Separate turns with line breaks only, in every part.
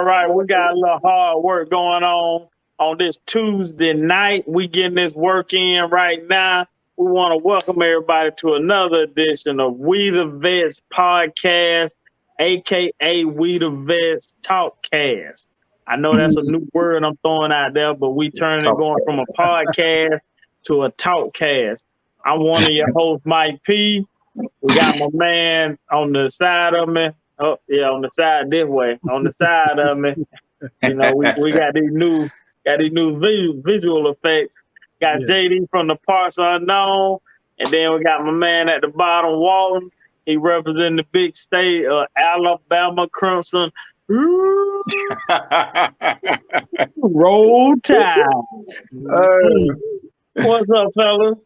right. We got a little hard work going on this Tuesday night. We getting this work in right now. We want to welcome everybody to another edition of We the Vets podcast, aka We the Vets Talkcast. I know that's a new word I'm throwing out there, but we turning it going from a podcast to a talkcast. I'm one of your hosts, Mike P. We got my man on the side of me. Oh, yeah, on the side this way. On the side of me. You know, we got these new visual effects. Got JD from the Parts Unknown. And then we got my man at the bottom, Walton. He representing the big state of Alabama Crimson. Roll Tide. What's up, fellas?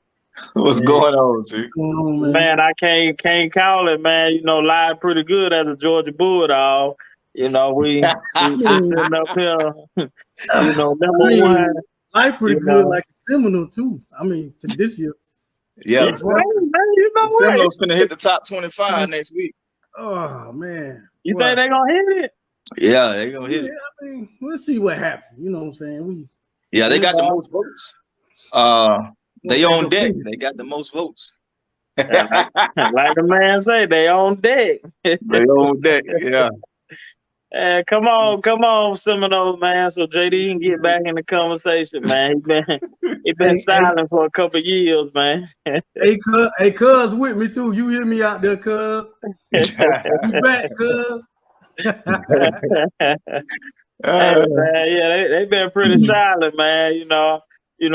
What's going on, G?
Man, I can't call it, man. You know, live pretty good as a Georgia Bulldog. You know, we sitting up here. You know, number one.
Live pretty good, like a Seminole too. I mean, to this year.
Yeah,
man, you know what?
Seminoles finna hit the top 25 next week.
Oh man,
you think they gonna hit it?
Yeah, they gonna hit it.
I mean, we'll see what happens. You know what I'm saying?
They got the most votes. They on deck. They got the most votes.
Like the man say, they on deck.
They on deck, yeah.
Come on, Seminole, man. So JD can get back in the conversation, man. He been silent for a couple of years, man.
Hey, cuz with me too. You hear me out there, cuz? You back, cuz?
Hey, man, yeah, they been pretty silent, man. You know,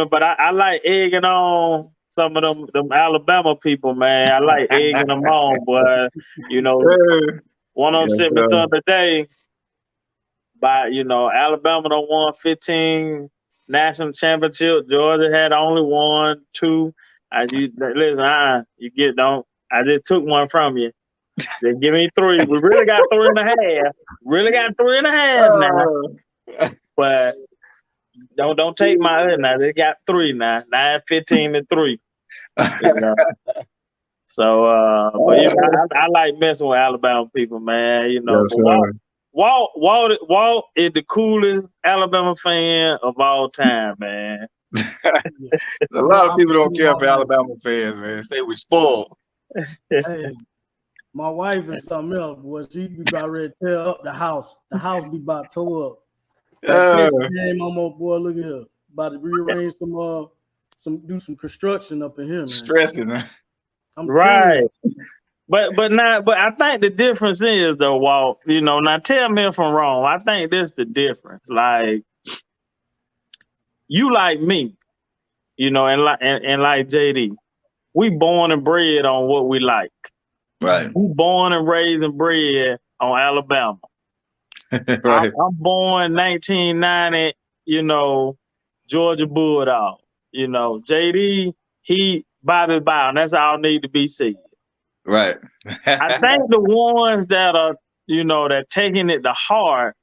but I like egging on some of them Alabama people, man. I like egging them on, but you know, one of them sent me the other day. But you know, Alabama done won 15 national championships. Georgia had only won 2. I just took one from you. Just give me 3. We really got 3.5. Really got 3.5 now. But don't take my other now. They got 3 now. 9, 15, and 3. You know? So, but you know, I like messing with Alabama people, man. You know, Walt is the coolest Alabama fan of all time, man.
A lot of people don't care for Alabama fans, man. They was spoiled.
Hey, my wife and something else, boy, she be about ready to tear up the house. The house be about tore up. Game, boy, look at her. About to rearrange do some construction up in here, man.
Stressing, man.
Right. But I think the difference is though, Walt, you know, now tell me if I'm wrong. I think this the difference. Like you like me, you know, and like JD, we born and bred on what we like.
Right.
We born and raised and bred on Alabama.
Right.
I'm born 1990, you know, Georgia Bulldog. You know, JD, he Bobby Brown. That's all need to be said.
Right.
I think the ones that are, you know, that taking it to heart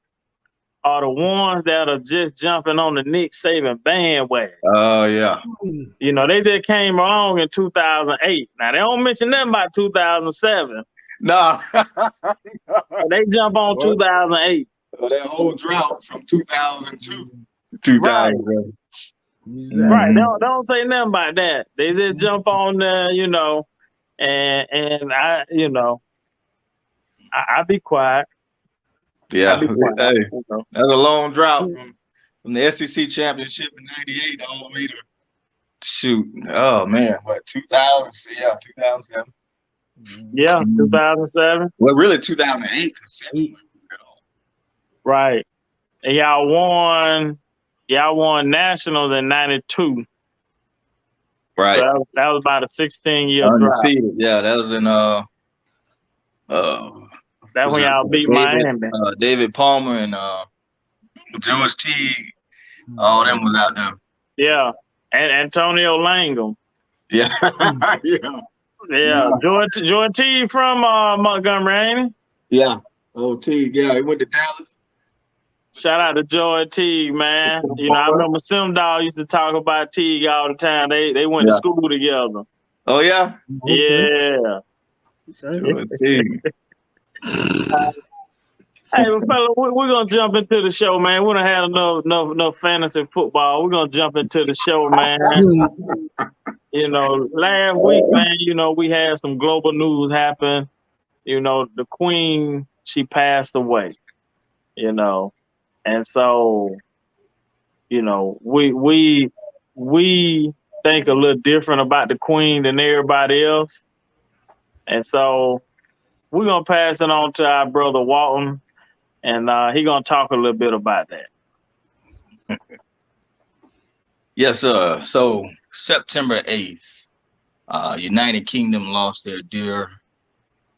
are the ones that are just jumping on the Nick Saban bandwagon.
Oh, yeah.
You know, they just came along in 2008. Now, they don't mention nothing about 2007.
No.
They jump on 2008.
That whole drought from 2002 to 2007.
Right. They don't say nothing about that. They just jump on there, you know, and I, you know, I be quiet.
Yeah.
Be quiet,
Hey,
you know.
that's a long drought from the SEC championship in '98 all the way to shoot. Oh man, what 2000? Yeah, 2007.
Yeah, 2007.
Well, really 2008.
Right. And y'all won nationals in '92.
Right.
So that was about a 16-year drought.
Yeah, that was in
That's when y'all beat Miami.
David Palmer and George Teague. All them was out there.
Yeah. And Antonio Langham.
Yeah. Yeah.
Yeah. George Teague from Montgomery, ain't he?
Yeah. Oh, Teague. Yeah, he went to Dallas.
Shout out to George Teague, man. You know, I remember Simdall used to talk about Teague all the time. They went to school together.
Oh, yeah?
Yeah.
George Teague.
Hey, well, fella, we're gonna jump into the show, man. We don't have enough fantasy football. We're gonna jump into the show, man. You know, last week, man, you know, we had some global news happen. You know, the Queen, she passed away. You know, and so, you know, we think a little different about the Queen than everybody else, and so we're gonna pass it on to our brother Walton, and he gonna talk a little bit about that.
Yes, sir. So September 8th, United Kingdom lost their dear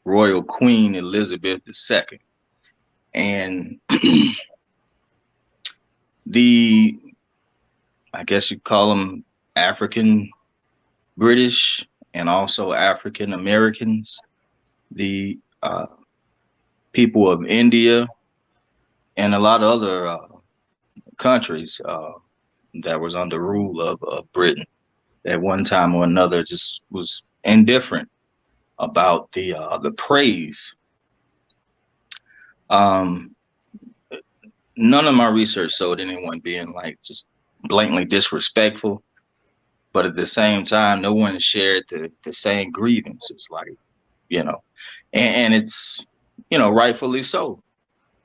Royal Queen Elizabeth II. And I guess you call them African British and also African Americans, the people of India and a lot of other countries that was under rule of Britain at one time or another just was indifferent about the praise. None of my research showed anyone being like just blatantly disrespectful, but at the same time, no one shared the same grievances, like, you know, and it's, you know, rightfully so.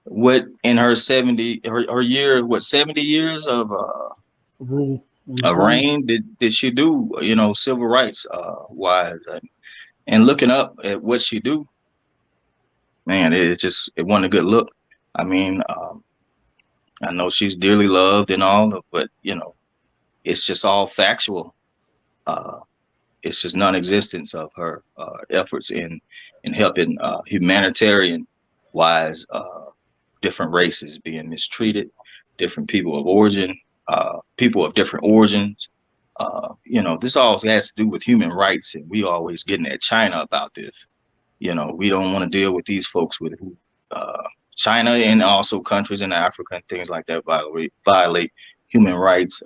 What in her 70 her year, what 70 years of
Rule.
reign did she do, you know, civil rights wise, and looking up at what she do, man, it wasn't a good look. I mean, I know she's dearly loved and all, but you know, it's just all factual. It's just non-existence of her efforts in helping humanitarian wise different races being mistreated, different people of origin, people of different origins. You know, this all has to do with human rights, and we always getting at China about this. You know, we don't want to deal with these folks with who China and also countries in Africa and things like that violate human rights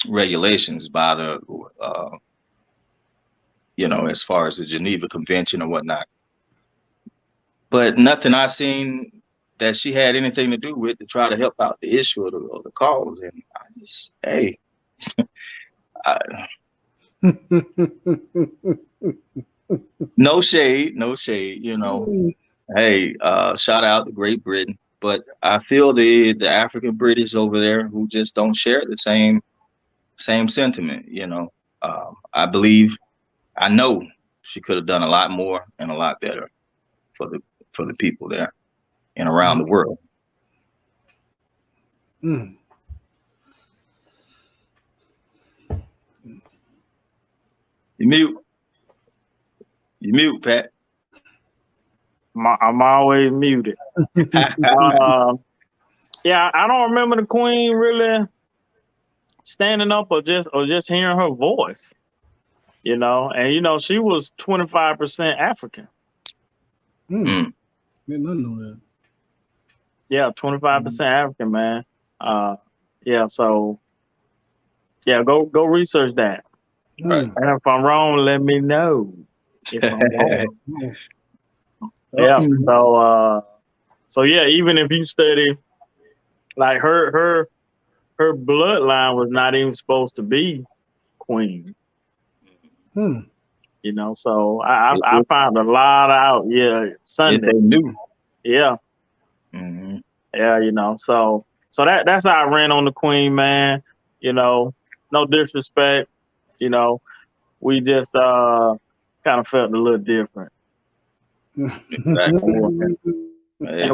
regulations by the you know, as far as the Geneva Convention or whatnot. But nothing I seen that she had anything to do with to try to help out the issue of the cause. And I just, hey, no shade, you know. Hey, shout out to Great Britain. But I feel the African British over there who just don't share the same sentiment, you know. I know she could have done a lot more and a lot better for the people there and around the world.
Mm.
You mute, Pat.
I'm always muted. Yeah, I don't remember the Queen really standing up or just hearing her voice. You know, and you know, she was 25% African.
Didn't know that.
Yeah, 25% African, man. Yeah, so yeah, go research that.
Right.
And if I'm wrong, let me know. If I'm wrong. Yeah. So yeah, even if you study, like her bloodline was not even supposed to be Queen. You know, so I found a lot out. Yeah, Sunday.
They knew.
Yeah.
Mm-hmm.
Yeah, you know, so that's how I ran on the Queen, man. You know, no disrespect. You know, we just kind of felt a little different.
Exactly.
Hey.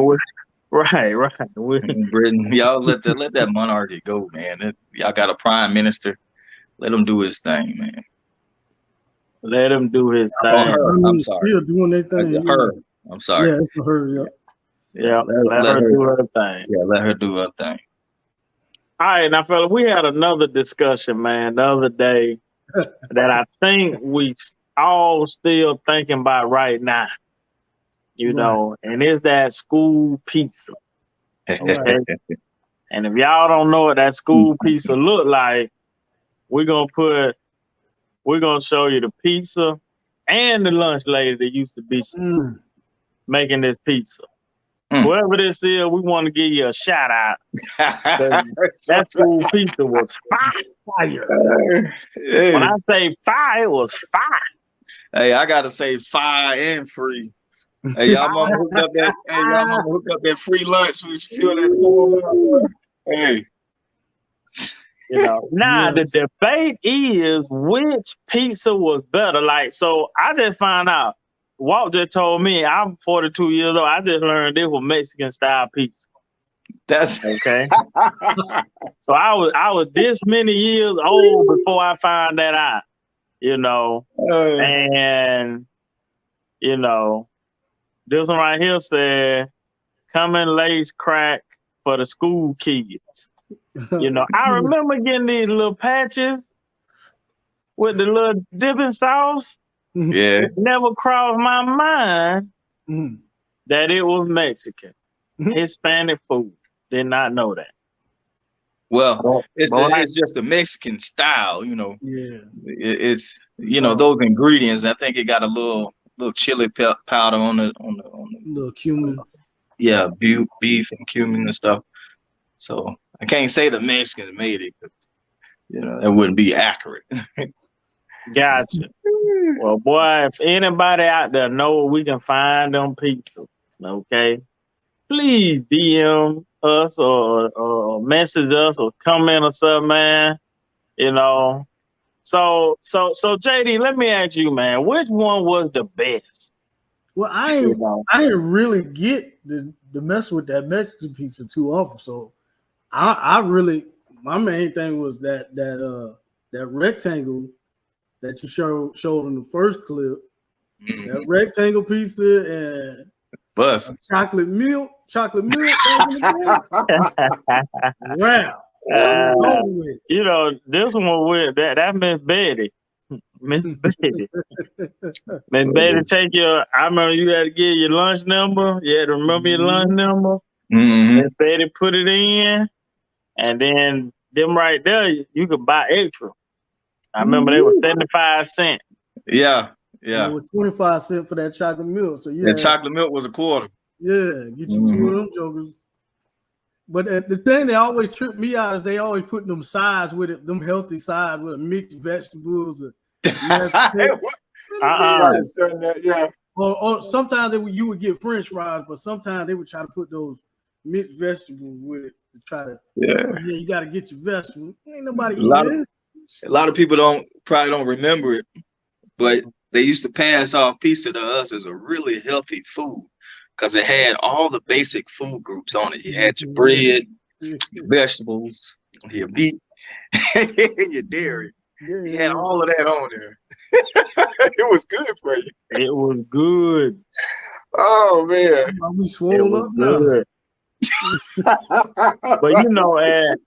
Right.
Britain, y'all let that monarchy go, man. Y'all got a prime minister. Let him do his thing, man.
Let him do his thing.
I'm sorry.
Still doing their thing.
Her. I'm sorry.
Yeah, it's for her. Yeah.
Yeah, let her do her thing.
Yeah, let her do her thing.
All right, now, fella, we had another discussion, man, the other day that I think we all still thinking about right now. You know, and it's that school pizza. Okay? And if y'all don't know what that school pizza look like, we're gonna show you the pizza and the lunch lady that used to be making this pizza.
Mm.
Whoever this is, we want to give you a shout out. That school pizza was fire.
Yeah.
When I say fire, it was fire.
Hey, I gotta say fire and free. Hey, y'all mama hook up that. Hey, y'all mama hook up that free lunch. We feel that storm. Hey,
You know, now
Yes.
the debate is which pizza was better. Like, so I just found out. Walt just told me I'm 42 years old. I just learned this was Mexican style pizza.
that's
Okay, so I was this many years old before I found that out. You know, and you know, this one right here said, "Coming lace crack for the school kids." You know, I remember getting these little patches with the little dipping sauce.
yeah.
It never crossed my mind
Mhm.
that it was Mexican.
Mhm.
Hispanic food. Did not know that.
Well, it's
But
it's just a Mexican style, you know.
Yeah.
It's you know
So,
those ingredients. I think it got a little chili powder on the
little cumin.
yeah beef and cumin and stuff. So I can't say the Mexicans made it, 'cause, you know, that wouldn't be accurate.
gotcha. Well, boy, if anybody out there know where we can find them pizzas, okay, please DM us or message us or comment or something, man. You know. So JD, let me ask you, man, which one was the best?
Well,
You know?
I didn't really get the mess with that Mexican pizza too often. So I really, my main thing was that rectangle that you showed in the first clip. That rectangle pizza and
Bus.
chocolate milk. Back in the day. Wow.
You know, this one with that Miss Betty. Miss Betty. Miss Betty take your, I remember you had to get your lunch number. You had to remember your lunch number.
Mm-hmm.
Miss Betty put it in, and then them right there, you could buy extra. I remember they were 75 cents.
Yeah,
And
yeah.
it was 25 cents for that chocolate milk. So
And chocolate milk was a quarter.
Yeah, get you two of them jokers. But the thing that always tripped me out is they always put them sides with it, them healthy sides with mixed vegetables.
Yeah.
Or sometimes you would get French fries, but sometimes they would try to put those mixed vegetables with it to try to.
Yeah,
you got to get your vegetables. Ain't nobody eating this.
A lot of people probably don't remember it, but they used to pass off pizza to us as a really healthy food because it had all the basic food groups on it. You had your bread, your vegetables, your meat, your dairy. You had all of that on there. It was good for you.
It was good.
Oh man,
we swole up now.
But you know, at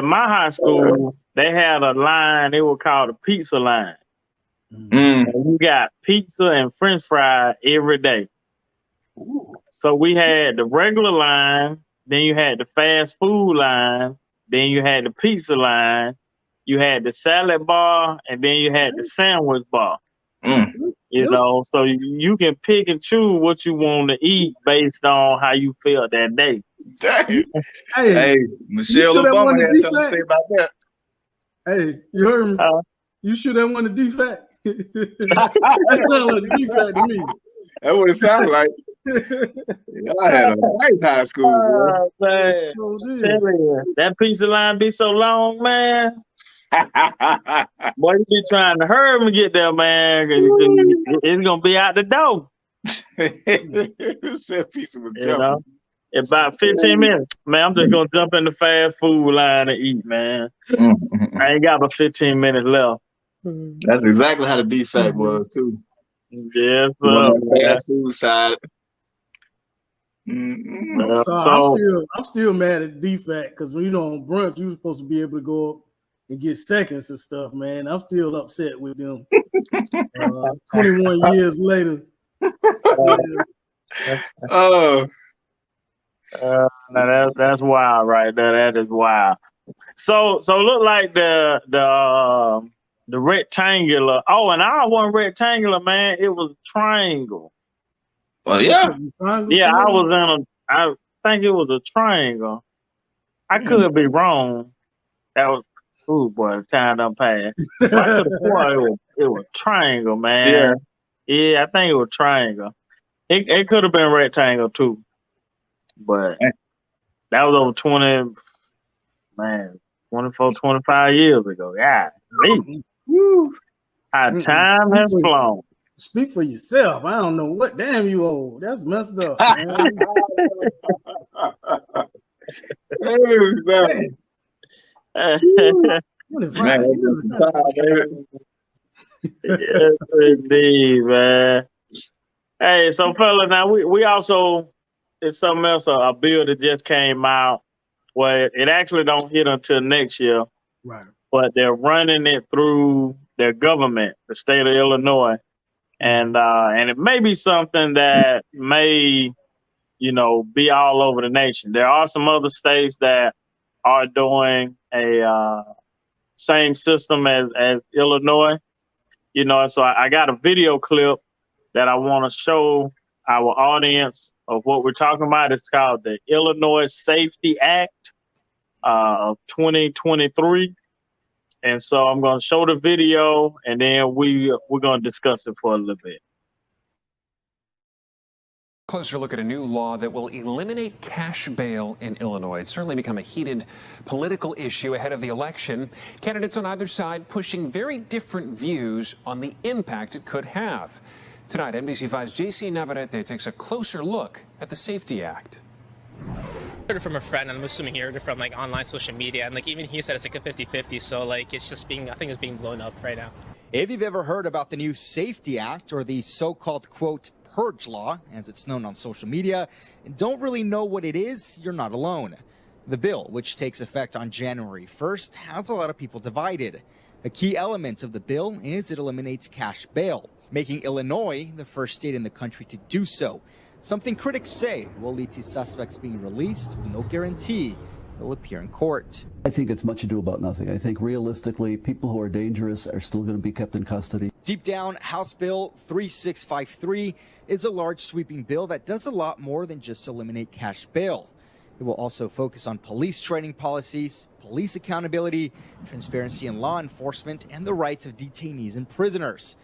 my high school, they had a line. They were called a pizza line. And you got pizza and French fry every day. So we had the regular line, then you had the fast food line, then you had the pizza line, you had the salad bar, and then you had the sandwich bar. You know, so you can pick and choose what you want to eat based on how you felt that day.
Hey, Michelle Obama had something to say about that.
Hey, you heard me? You sure that one a defect? That sounds like a defect to me.
That's what it sounds like. I had a nice high school.
Man. That pizza line be so long, man. Boy, you be trying to hurry and get there, man. It's gonna be out the door.
That pizza was jumping.
Know? In about 15 minutes, man, I'm just gonna jump in the fast food line and eat, man. I ain't got but 15 minutes left.
That's exactly how the defect was too.
Yes,
fast food side.
I'm still mad at defect because when you know on brunch you were supposed to be able to go up and get seconds and stuff, man. I'm still upset with them. 21 years later.
Now that's wild right there. That is wild. So look like the rectangular. Oh, and I wasn't rectangular, man. It was triangle.
Well, yeah.
Yeah, I was in a. I think it was a triangle. I could be wrong. That was. Ooh, boy, time done passed. But I could have sworn it was triangle, man. Yeah, I think it was triangle. It could have been rectangle too, but that was over 20, man, 24, 25 years ago. Yeah, how time has flown.
Speak for yourself. I don't know what. Damn, you old. That's messed up, man.
Yes, indeed, man. Hey, so fella, now we also, it's something else, a bill that just came out where it actually don't hit until next year,
right?
But they're running it through their government, the state of Illinois, and it may be something that may, be all over the nation. There are some other states that are doing a same system as Illinois, so I got a video clip that I want to show our audience of what we're talking about. It's called the Illinois Safety Act of 2023. And so I'm going to show the video, and then we're going to discuss it for a little bit.
Closer look at a new law that will eliminate cash bail in Illinois. It's certainly become a heated political issue ahead of the election. Candidates on either side pushing very different views on the impact it could have. Tonight, NBC5's JC Navarrete takes a closer look at the Safety Act.
I heard it from a friend, and I'm assuming he heard it from online social media, and even he said it's like a 50-50, so it's just I think it's being blown up right now.
If you've ever heard about the new Safety Act, or the so-called, quote, purge law, as it's known on social media, and don't really know what it is, you're not alone. The bill, which takes effect on January 1st, has a lot of people divided. A key element of the bill is it eliminates cash bail, making Illinois the first state in the country to do so. Something critics say will lead to suspects being released with no guarantee they'll appear in court.
I think it's much ado about nothing. I think realistically, people who are dangerous are still going to be kept in custody.
Deep down, House Bill 3653 is a large sweeping bill that does a lot more than just eliminate cash bail. It will also focus on police training policies, police accountability, transparency in law enforcement, and the rights of detainees and prisoners.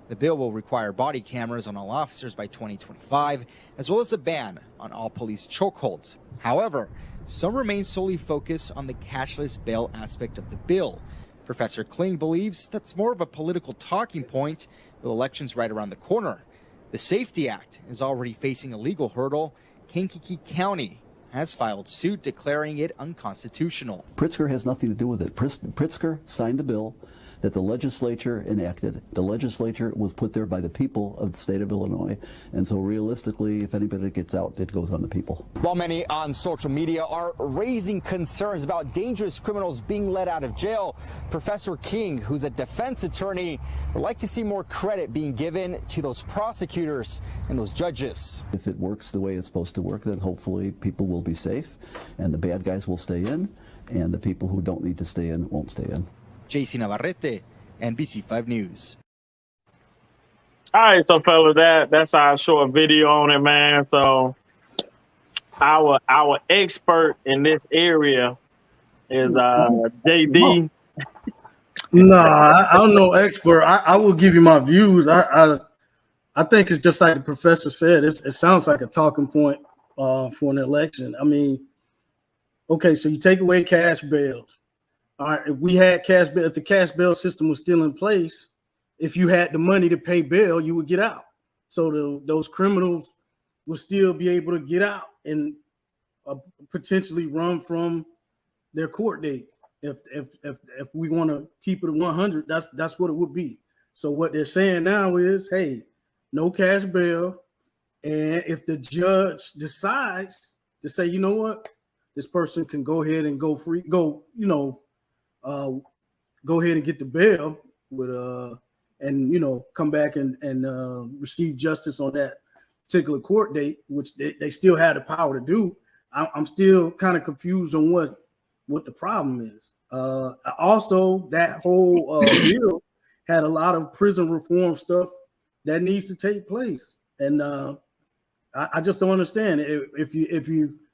The bill will require body cameras on all officers by 2025, as well as a ban on all police chokeholds. However, some remain solely focused on the cashless bail aspect of the bill. Professor Kling believes that's more of a political talking point with elections right around the corner. The Safety Act is already facing a legal hurdle. Kankakee County has filed suit declaring it unconstitutional.
Pritzker has nothing to do with it. Pritzker signed a bill that the legislature enacted. The legislature was put there by the people of the state of Illinois. And so realistically, if anybody gets out, it goes on the people.
While many on social media are raising concerns about dangerous criminals being let out of jail, Professor King, who's a defense attorney, would like to see more credit being given to those prosecutors and those judges.
If it works the way it's supposed to work, then hopefully people will be safe and the bad guys will stay in and the people who don't need to stay in won't stay in.
JC Navarrete, NBC5 News.
All right, so fellas, that's our short video on it, man. So our expert in this area is JD.
No, I'm no expert. I will give you my views. I think it's just like the professor said. It sounds like a talking point for an election. I mean, okay, so you take away cash bails. All right, if we had cash bail, if the cash bail system was still in place, if you had the money to pay bail, you would get out. So those criminals will still be able to get out and potentially run from their court date. If we want to keep it at 100, that's what it would be. So what they're saying now is, hey, no cash bail, and if the judge decides to say, you know what, this person can go ahead and go free, go ahead and get the bail with and come back and receive justice on that particular court date, which they still had the power to do. I'm still kind of confused on what the problem is. Also, that whole bill had a lot of prison reform stuff that needs to take place, and I just don't understand. If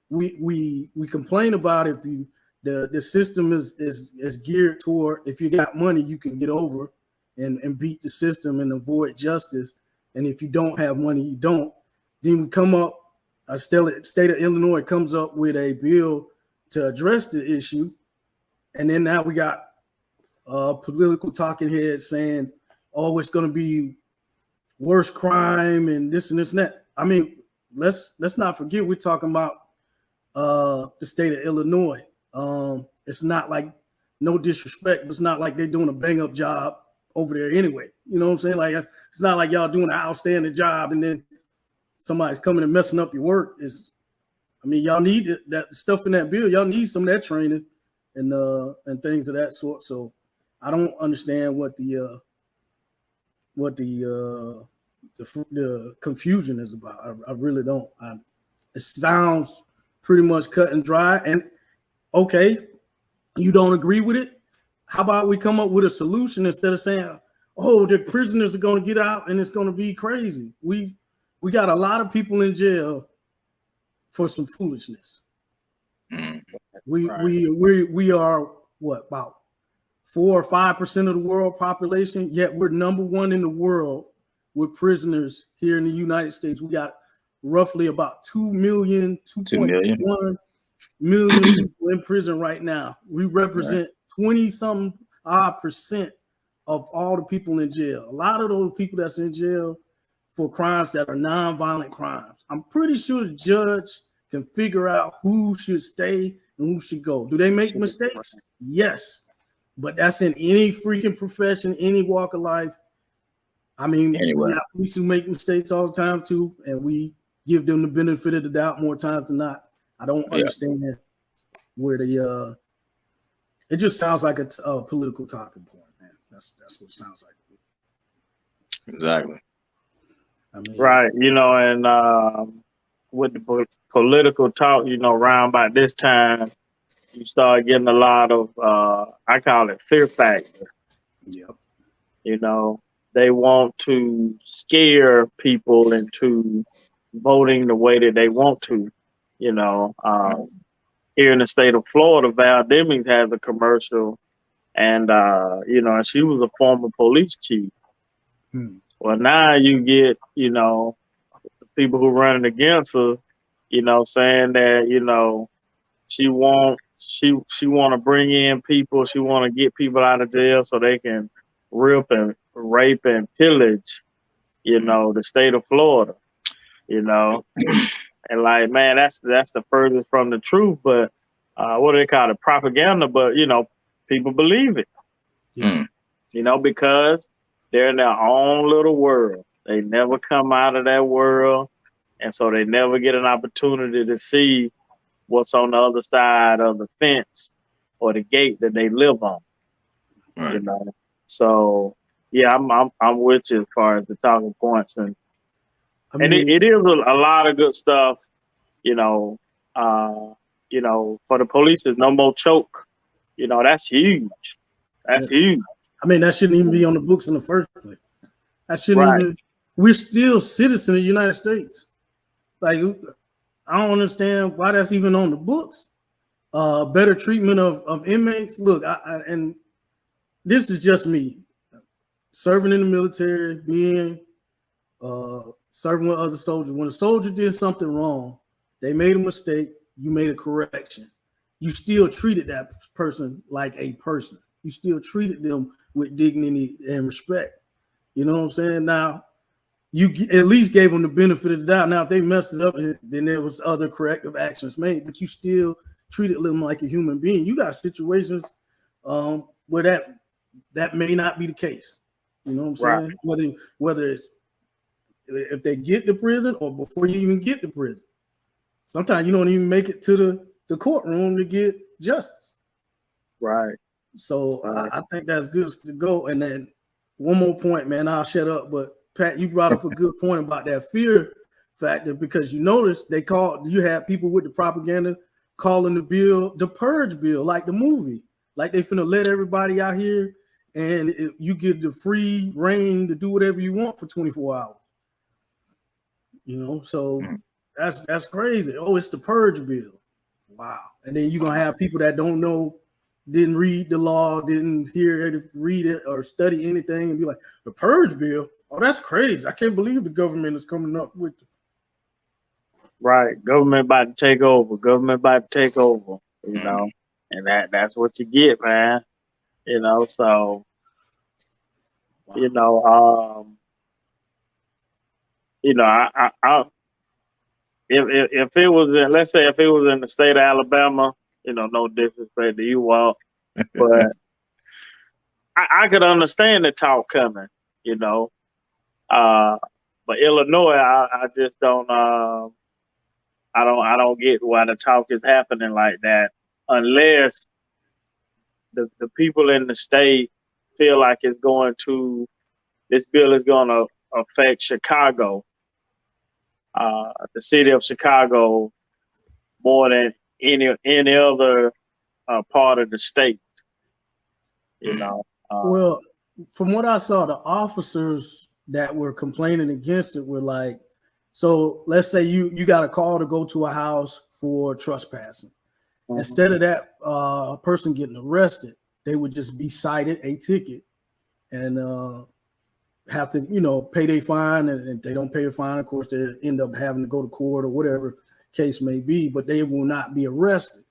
we complain about if you the system is geared toward if you got money you can get over and beat the system and avoid justice, and if you don't have money you don't. Then we come up, state of Illinois comes up with a bill to address the issue, and then now we got political talking heads saying, "Oh, it's going to be worse crime and this and this and that." I mean, let's not forget we're talking about the state of Illinois. It's not like, no disrespect, but it's not like they're doing a bang up job over there anyway. You know what I'm saying? Like, it's not like y'all doing an outstanding job and then somebody's coming and messing up your work. I mean, y'all need that stuff in that bill. Y'all need some of that training and things of that sort. So I don't understand what the confusion is about. I really don't. It sounds pretty much cut and dry. And okay, you don't agree with it? How about we come up with a solution instead of saying, "Oh, the prisoners are going to get out and it's going to be crazy." We got a lot of people in jail for some foolishness. We are what, about 4 or 5% of the world population, yet we're number one in the world with prisoners here in the United States. We got roughly about 2 million, 2.1 million people in prison right now. We represent 20-something odd percent of all the people in jail. A lot of those people that's in jail for crimes that are non-violent crimes. I'm pretty sure the judge can figure out who should stay and who should go. Do they make mistakes? Yes. But that's in any freaking profession, any walk of life. I mean, we have police who make mistakes all the time too, and we give them the benefit of the doubt more times than not. I don't understand where it just sounds like a political talking point, man. That's what it sounds like.
Exactly.
I mean,
right. And with the political talk, around about this time, you start getting a lot of, I call it fear factor.
Yep.
They want to scare people into voting the way that they want to. Here in the state of Florida, Val Demings has a commercial, and and she was a former police chief. Well, now you get, people who running against her, saying that, she want to bring in people, she want to get people out of jail so they can rip and rape and pillage, the state of Florida, and like, man, that's the furthest from the truth. But what do they call it? Propaganda. But people believe it, because they're in their own little world. They never come out of that world, and so they never get an opportunity to see what's on the other side of the fence or the gate that they live on.
Right.
So yeah, I'm with you as far as the talking points, and it is a lot of good stuff. For the police, there's no more choke. That's huge. That's huge.
I mean, that shouldn't even be on the books in the first place. That shouldn't even. We're still citizens of the United States. Like, I don't understand why that's even on the books. Better treatment of inmates. Look, and this is just me serving in the military, being serving with other soldiers. When a soldier did something wrong, they made a mistake, you made a correction. You still treated that person like a person. You still treated them with dignity and respect. You know what I'm saying? Now, you at least gave them the benefit of the doubt. Now, if they messed it up, then there was other corrective actions made, but you still treated them like a human being. You got situations where that may not be the case. You know what I'm saying? Right. Whether it's if they get to prison or before you even get to prison. Sometimes you don't even make it to the courtroom to get justice.
Right.
So I think that's good to go. And then one more point, man, I'll shut up. But Pat, you brought up a good point about that fear factor, because you notice you had people with the propaganda calling the bill the purge bill, like the movie, like they finna let everybody out here and you get the free reign to do whatever you want for 24 hours. So That's crazy. Oh, it's the purge bill. Wow. And then you're gonna have people that don't know, didn't read the law, didn't hear it, read it, or study anything, and be like, the purge bill. Oh, that's crazy. I can't believe the government is coming up with it.
Right. Government about to take over. Government about to take over. You know, and that's what you get, man. You know, so you know, I if it was in, let's say if it was in the state of Alabama, you know, no disrespect to you, Walt, but I could understand the talk coming, you know. But Illinois, I just don't I don't get why the talk is happening like that unless the people in the state feel like this bill is going to affect Chicago, the city of Chicago, more than any other part of the state. You know.
Well, from what I saw, the officers that were complaining against it were like, so let's say you got a call to go to a house for trespassing. Mm-hmm. Instead of that person getting arrested, they would just be cited a ticket and have to, you know, pay their fine. And if they don't pay a fine, of course, they end up having to go to court or whatever case may be, but they will not be arrested.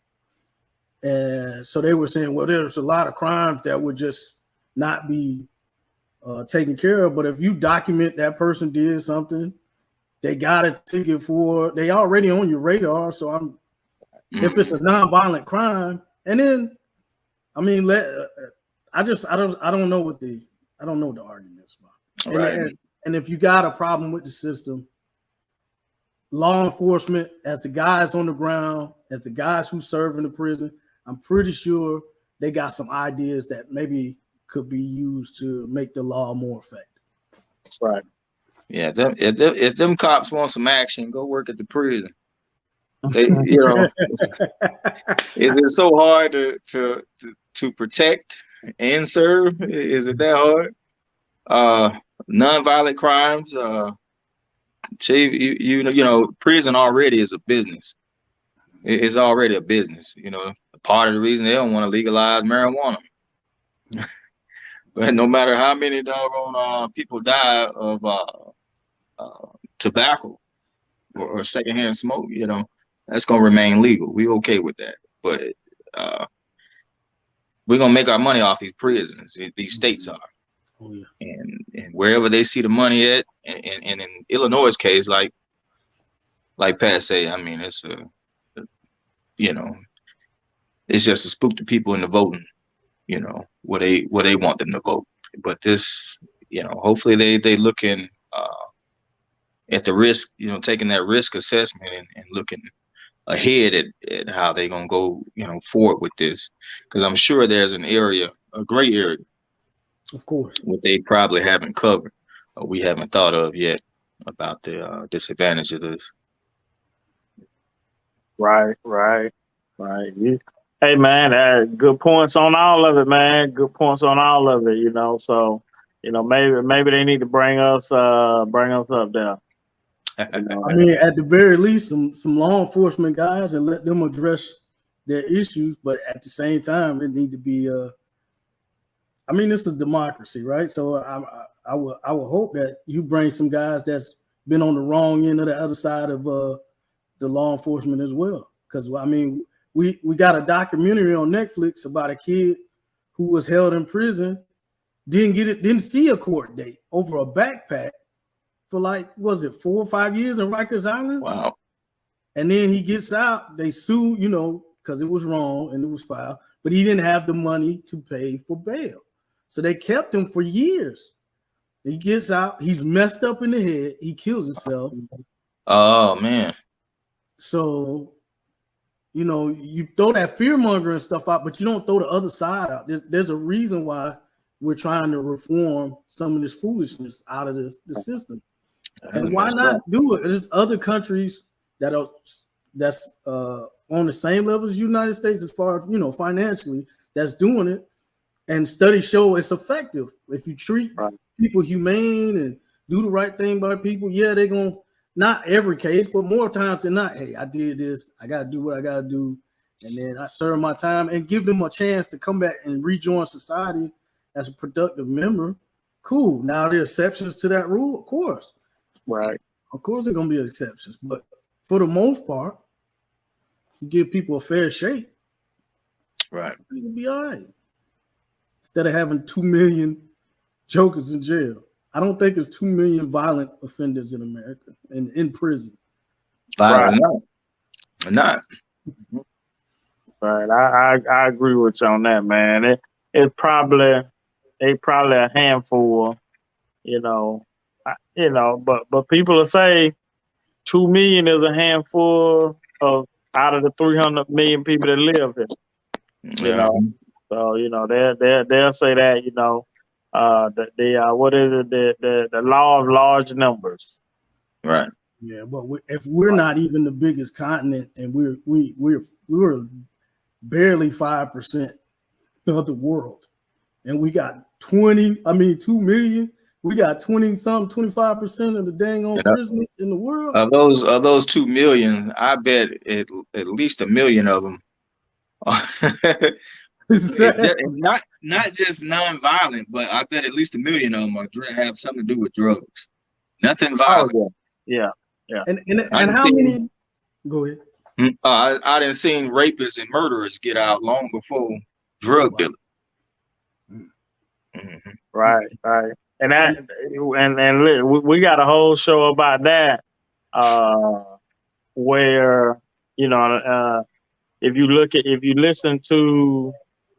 And so they were saying, well, there's a lot of crimes that would just not be taken care of. But if you document that person did something, they got a ticket for, they already on your radar. So if it's a nonviolent crime, and then, I mean, I don't know what the argument is about. Right. And if you got a problem with the system, law enforcement, as the guys on the ground, as the guys who serve in the prison, I'm pretty sure they got some ideas that maybe could be used to make the law more effective.
Right.
Yeah. If them cops want some action, go work at the prison. They, you know, is it so hard to protect and serve? Is it that hard? Nonviolent crimes. You know, prison already is a business. It's already a business. You know, part of the reason they don't want to legalize marijuana. But no matter how many doggone people die of tobacco or secondhand smoke, you know, that's gonna remain legal. We okay with that. But we're gonna make our money off these prisons. These states are. Oh, yeah. And wherever they see the money at, and in Illinois' case, like Pat say, I mean, it's you know, it's just to spook the people into voting, you know, where they want them to vote. But this, you know, hopefully they looking at the risk, you know, taking that risk assessment and looking ahead at how they gonna go, you know, forward with this, because I'm sure there's an area, a gray area,
of course,
what they probably haven't covered or we haven't thought of yet about the disadvantage of this.
Right. Hey man, good points on all of it, man. Good points on all of it, you know. So, you know, maybe they need to bring us up there.
You know? I mean, at the very least, some law enforcement guys, and let them address their issues. But at the same time, it need to be. I mean, it's a democracy, right? So I will hope that you bring some guys that's been on the wrong end of the other side of the law enforcement as well. Because I mean, we got a documentary on Netflix about a kid who was held in prison, didn't see a court date over a backpack for like, was it 4 or 5 years in Rikers Island?
Wow.
And then he gets out, they sue, you know, because it was wrong and it was filed, but he didn't have the money to pay for bail. So they kept him for years. He gets out, he's messed up in the head, he kills himself.
Oh man.
So, you know, you throw that fear mongering stuff out, but you don't throw the other side out. There's a reason why we're trying to reform some of this foolishness out of the system. And why not do it? There's other countries that's on the same level as the United States as far as, you know, financially, that's doing it. And studies show it's effective. If you treat people humane and do the right thing by people, yeah, they're going to not every case, but more times than not, hey, I did this. I got to do what I got to do. And then I serve my time and give them a chance to come back and rejoin society as a productive member. Cool. Now, there are exceptions to that rule, of course.
Right.
Of course, there are going to be exceptions. But for the most part, you give people a fair shake.
Right.
You'll be all right. Instead of having 2 million jokers in jail. I don't think it's 2 million violent offenders in America and in prison.
Right. Not.
Right. I agree with you on that, man. It's probably a handful, but people will say 2 million is a handful of out of the 300 million people that live here.
Yeah.
So they'll say that what is it, the law of large numbers.
Right.
Yeah, but if we're not even the biggest continent and we're barely 5% of the world, and we got 2 million, we got 20-something, 25% of the dang on prisoners in the world.
Of those 2 million, I bet at least 1 million of them. Not just non-violent, but I bet at least 1 million of them have something to do with drugs. Nothing violent.
Oh, yeah.
And how many? Go ahead.
I done seen rapists and murderers get out long before drug dealers.
Mm-hmm. Right. And we got a whole show about that. Where if you listen to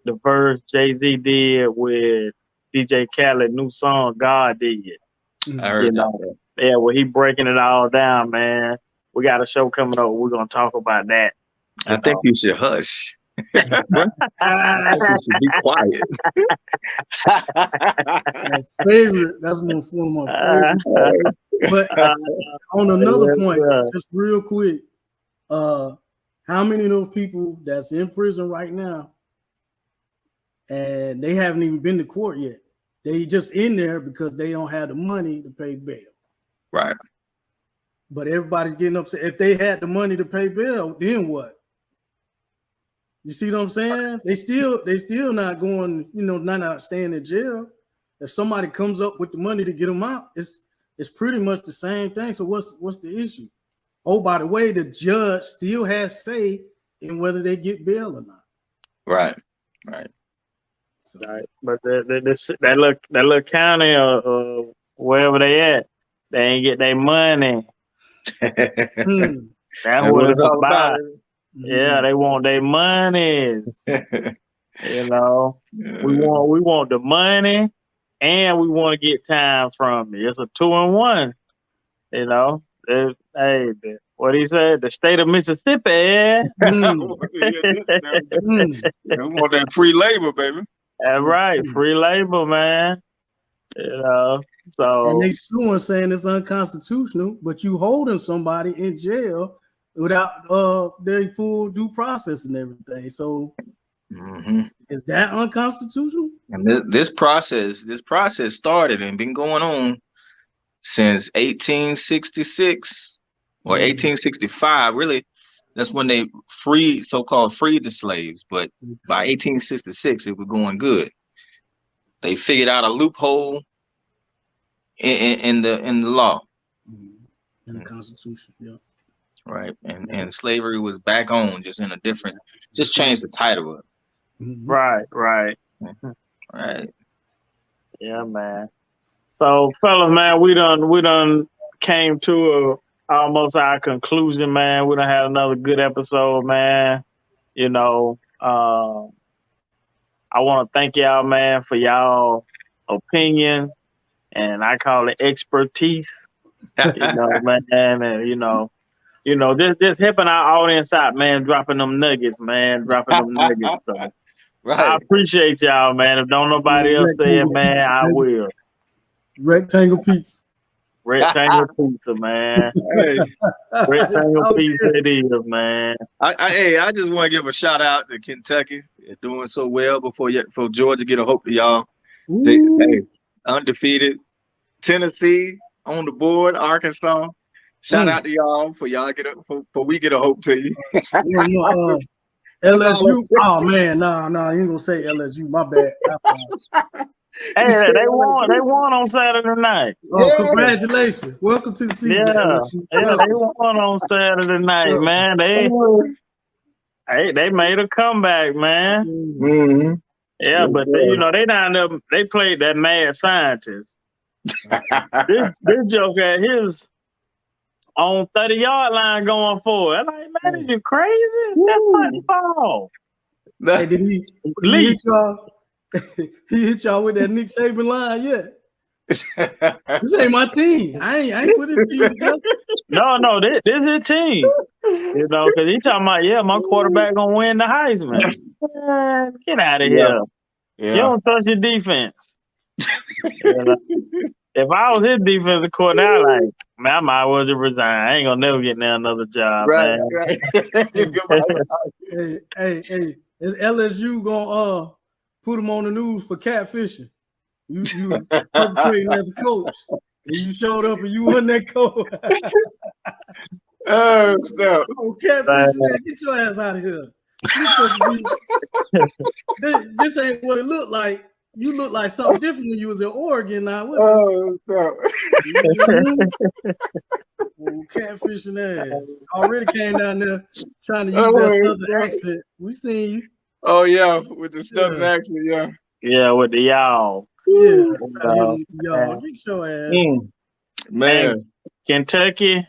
the verse Jay-Z did with DJ Khaled, new song God did.
I heard that.
Yeah, well, he breaking it all down, man. We got a show coming up. We're gonna talk about that.
I think you should hush. I think you should be quiet.
That's one of my favorites. But on another point, just real quick, how many of those people that's in prison right now and they haven't even been to court yet? They just in there because they don't have the money to pay bail.
Right.
But everybody's getting upset. If they had the money to pay bail, then what? You see what I'm saying? They still not going, not staying in jail. If somebody comes up with the money to get them out, it's pretty much the same thing. So what's the issue? Oh, by the way, the judge still has say in whether they get bail or not.
Right.
So,
right. But that little county or wherever they at, they ain't get their money. That's what it's all about. Yeah, they want their monies. We want the money, and we want to get time from it. It's a 2-in-1. Hey, what he said, the state of Mississippi.
We want that free labor, baby.
That's right, free labor, man. So
and they suing saying it's unconstitutional, but you holding somebody in jail without their full due process and everything. So is that unconstitutional?
And this process started and been going on since 1866 or 1865. Really, that's when they so-called freed the slaves. But by 1866, it was going good. They figured out a loophole in the law,
in the Constitution. Yeah.
Right, and slavery was back on, just in a different, just changed the title of it.
Right. Yeah, man. So, fellas, man, we done came to almost our conclusion, man. We done had another good episode, man. I want to thank y'all, man, for y'all opinion, and I call it expertise. Man, and just helping our audience out, man, dropping them nuggets, man, So
right.
I appreciate y'all, man. If don't nobody else say it, man, I will.
Rectangle pizza.
Rectangle pizza, man.
Hey.
Rectangle pizza it is, man.
I just want to give a shout out to Kentucky. They're doing so well before Georgia get a hope to y'all. They undefeated. Tennessee on the board, Arkansas. Shout out to y'all for y'all for we get a hope to you.
LSU. Oh man, nah, you ain't gonna say LSU. My bad.
Hey, they won on Saturday night.
Oh, congratulations! Welcome to the season, LSU.
They won on Saturday night, man. They made a comeback, man.
Mm-hmm.
Yeah, but they down there. They played that mad scientist. this joke at his on 30-yard line going forward. I'm like, man, is you crazy? That's football.
Hey, did he hit y'all? He hit y'all with that Nick Saban line yet? This ain't my team. I ain't put his team together.
No, this is his team. Because he talking about, my quarterback gonna win the Heisman. Man, get out of here.
Yeah.
You don't touch your defense. If I was his defensive coordinator, like, man, I might as well just resign. I ain't gonna never get now another job, man.
Right.
Hey, is LSU gonna put him on the news for catfishing? You perpetrating as a coach. And you showed up and you won that coach.
Oh, stop.
Oh, catfish, man, get your ass out of here. This ain't what it looked like. You look like something different when you was in Oregon now.
Oh, stop.
Oh, catfishing ass. Already came down there trying to use that southern accent. We seen you.
Oh, yeah, with the southern accent, yeah.
Yeah, with the y'all.
Yeah, y'all. Get your ass.
Man.
Hey, Kentucky,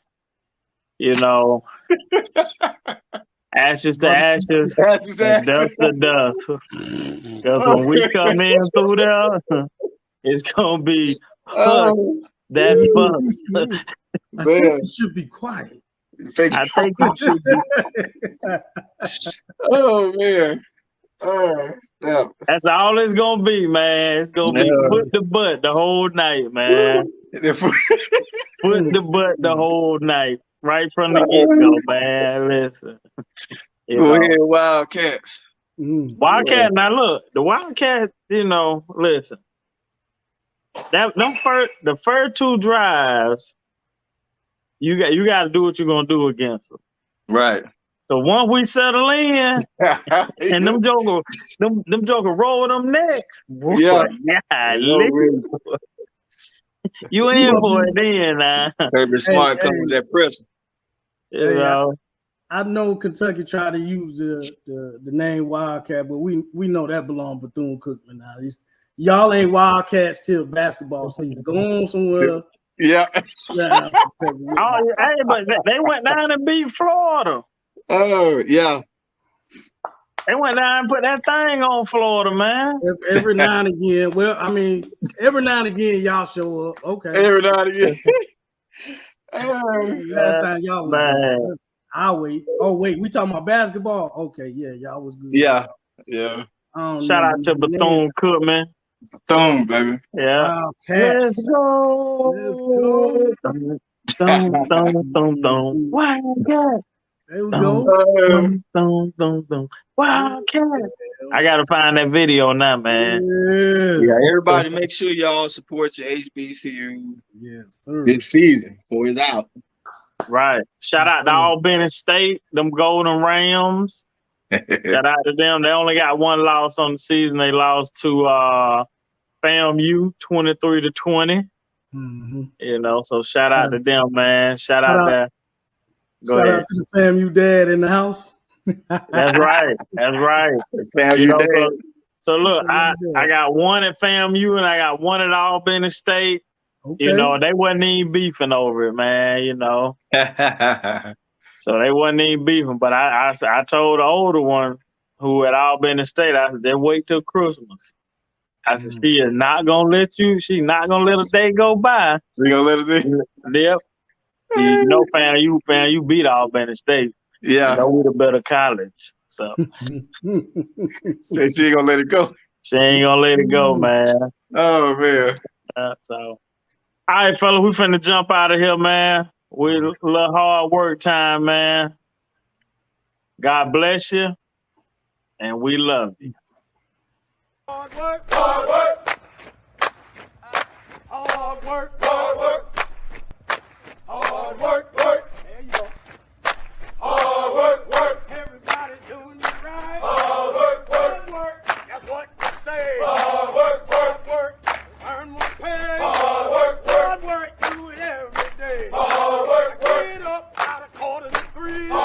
ashes to ashes, dust to dust. Because when we come in through there, it's going to be that fuss.
I think you should be quiet.
I think you should be.
Oh, man. Yeah.
That's all it's going to be, man. It's going to be foot to butt the whole night, man. Foot to butt the whole night. Right from the get-go, man. Listen.
Go ahead, Wildcats.
Wildcat, now look, the Wildcats, listen. The first two drives, you got to do what you're gonna do against them.
Right.
So once we settle in, and them joker roll them necks, boy, you in for it then, now.
Baby Smart comes with that pressure.
I know Kentucky tried to use the name Wildcat, but we know that belongs to Bethune-Cookman now. Y'all ain't Wildcats till basketball season. Go on somewhere.
Yeah.
But they went down and beat Florida.
Oh, yeah.
They went down and put that thing on Florida, man.
Every now and again. Well, I mean, every now and again, y'all show up. Okay.
Every now and again.
Last time y'all was good. I'll wait. Oh, wait. We talking about basketball? Okay, yeah. Y'all was good.
Yeah.
Shout out to Bethune-Cookman.
Bethune, baby.
Yeah.
Let's go.
Wildcat.
There we go.
Wildcat. I gotta find that video now, man.
Yeah, everybody make sure y'all support your HBCU
sir.
This season before it's out.
Right. Shout out to Albany State, them Golden Rams. Shout out to them. They only got one loss on the season. They lost to FAMU 23-20. So shout out to them, man. Shout out to
the FAMU dad in the house.
That's right.
FAMU dad.
So look, I got one at FAMU and I got one at Albany State. Okay. They wasn't even beefing over it, man. So they wasn't even beefing. But I told the older one who at Albany State, I said, just wait till Christmas. I said, she is not gonna let you. She's not gonna let a day go by.
She gonna let a day?
Yep. You beat Albany State.
Yeah.
We the better college. So
say she ain't gonna let it go.
She ain't gonna let it go, man.
Oh man.
So all right, fella, we finna jump out of here, man. We a little hard work time, man. God bless you, and we love you.
Hard work, hard work. Hard work, hard work. Hard work, work. Free.